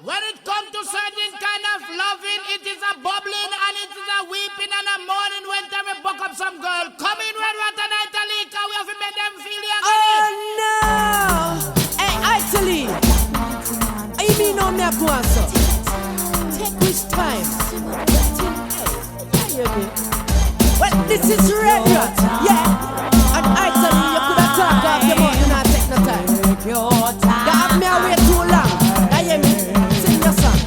When it comes to certain kind of loving, it is a bubbling and it is a weeping and a mourning when we buck up some girl. Come in when we're tonight, Alika, we have to make them feel young. Oh no! Hey, actually, I mean no me go answer. Take which time? Well, this is Red Rat, yeah. And actually, you could have talked off your mouth and not take no time. Take your time. You have me away too long. I hear me. Sing your song.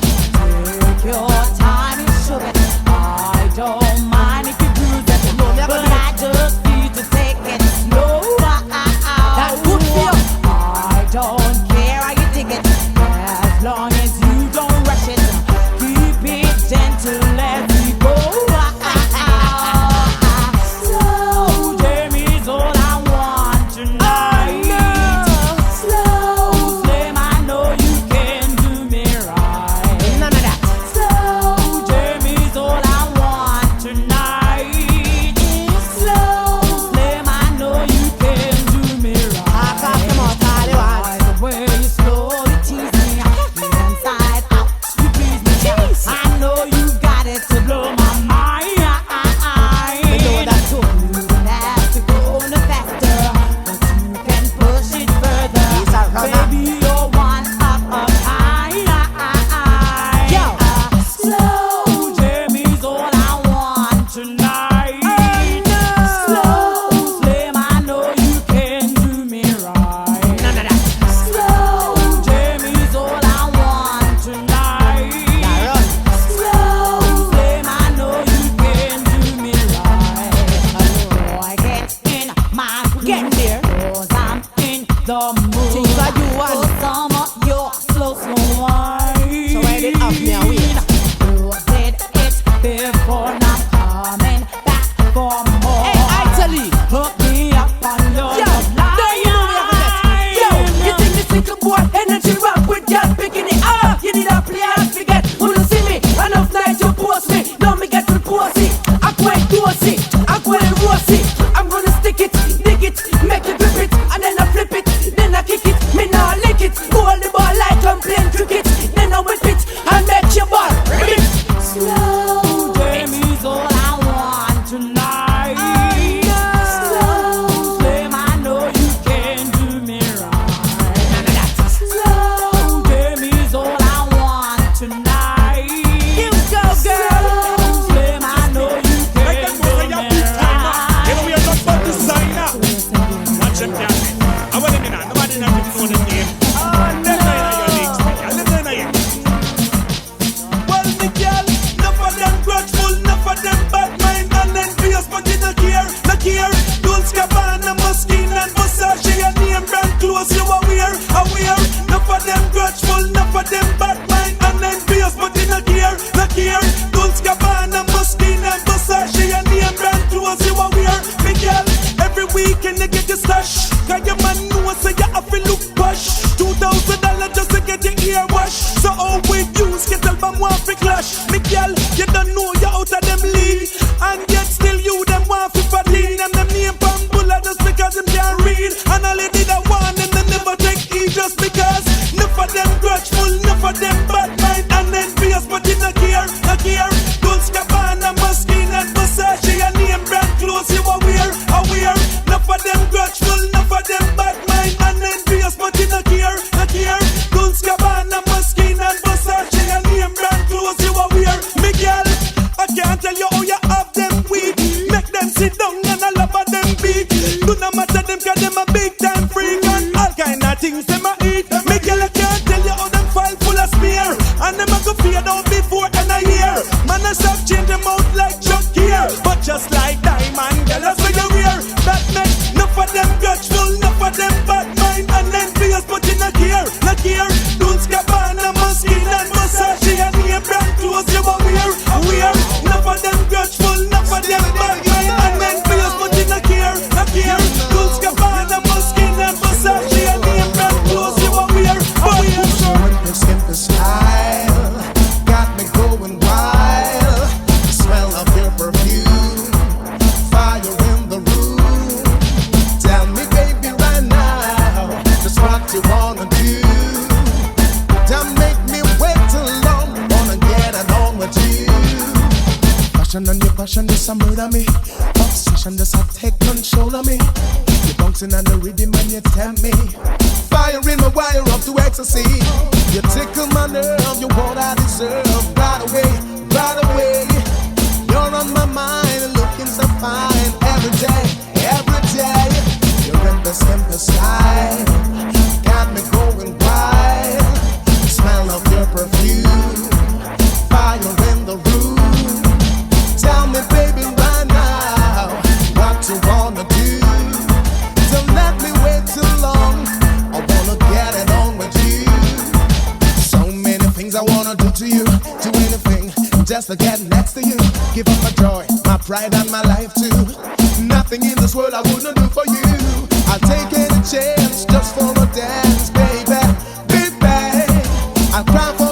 Take your time, you should. I don't mind if you do that. No, but I just need to take it slow. That's good for you. I don't care how you dig it, as long as you don't rush it. Keep it gentle, let me go. Slow, Jamie's all I want tonight. Slow, Slim, I know you can do me right. None of that. Slow, Jamie's all I want tonight. Slow, Slim, I know you can do me right. By the way you slowly tease me, inside out, you please me. I know you got it to blow my mind. You know that too. You don't have to go no faster, but you can push it further. Baby, you're one up high. Yo, slow, Jamie's all I want tonight. Slow, Slim, I know you can do me right. None of that. Slow, Jamie's all I want tonight. Slow, Slim, I know you can do me right. I get in my get there, 'cause I'm in the mood. Things I do want some of your slow wine. So I did up me a week. You did it before, not coming back for more. Hey, actually, hook me up on your line. Yo, you think this little boy energy rock with y'all picking it up? You need a player to forget. Wanna see me? Enough night you post me. Now me get to pussy. I quite dozy. I quite rosy. I'm gonna stick it, nick it, make it grip it, and then I flip it, then I kick it. Me now lick it. Hold the ball like I'm playing cricket. Then I whip it and make your ball rip it. Slow, Jamie's all I want tonight. Slow, Slim, I know you can do me right. Slow, Jamie's all I want tonight. You go, girl. Slow, Slim, I know you can do me right. You know we are not but designer. Watch them can't. I want them in. Nobody not even know the name. Them nine are your leagues, me girl. Them nine are your. Well, me girl, enough of them grudgeful, enough of them bad mind and envious, but you don't care, no care. Dolce Gabbana, Moschino and Versace, your name brand clothes you are wear. Enough of them grudgeful, enough of them bad mind and envious, but you don't care, no care. Dolce Gabbana, Moschino and Versace, your name brand clothes you are wear. Me girl, every weekend you get your stash, 'cause your man knows so you have to look posh. $2,000 just to get your ear wash. So how we use get album want fi clash. Me girl, you don't know you're out of them league, and yet still you them want fi fatigue. Them name Bambula just because them can't read, and all they did I want them they never take heed just because. Enough of them grudgeful, enough of them bad mind and envious, but you don't care, no care. Dolce Gabbana, Moschino and Versace, your name brand clothes you are wear. Enough of them grudgeful, enough of them bad mind and envious, but you don't care, no care. Dolce Gabbana, Moschino and Versace, your name brand clothes you are wear. Me girl, I can't tell you how you have them weak. Make them sit down and I love of them beat. Do not matter them 'cause them a big time freak and all kind of things them a eat. Me girl, I can't tell you how them file full of smear, and them a go fade out before and a year. Man, I stop change them out like Chuck here, but just like diamond, girl, that's what you wear. That make enough of them grudgeful, enough of them bad mind and envious, but you not care, not care. Dolce Gabbana, Moschino and Versace, and name brand clothes you a wear. Enough of them grudgeful, enough of them bad mind and envious, but you not care, not care. Dolce Gabbana, Moschino and Versace, and name brand clothes you a wear. Simple style got me going wild. The smell of your perfume passion just a murder me. Obsession just a take control of me. You bouncing on the rhythm and you tempt me. Fire in my wire up to ecstasy. You tickle my nerve, you what I deserve. Right away, right away. You're on my mind, looking so fine. Every day, every day. You're in the simple style. Got me going wild. Smell of your perfume. Fire in the room. Tell me, baby, right now, what you wanna do. Don't let me wait too long. I wanna get it on with you. So many things I wanna do to you. Do anything just to get next to you. Give up my joy, my pride, and my life too. Nothing in this world I wouldn't do for you. I'll take any chance just for a dance, baby, baby. I'll cry for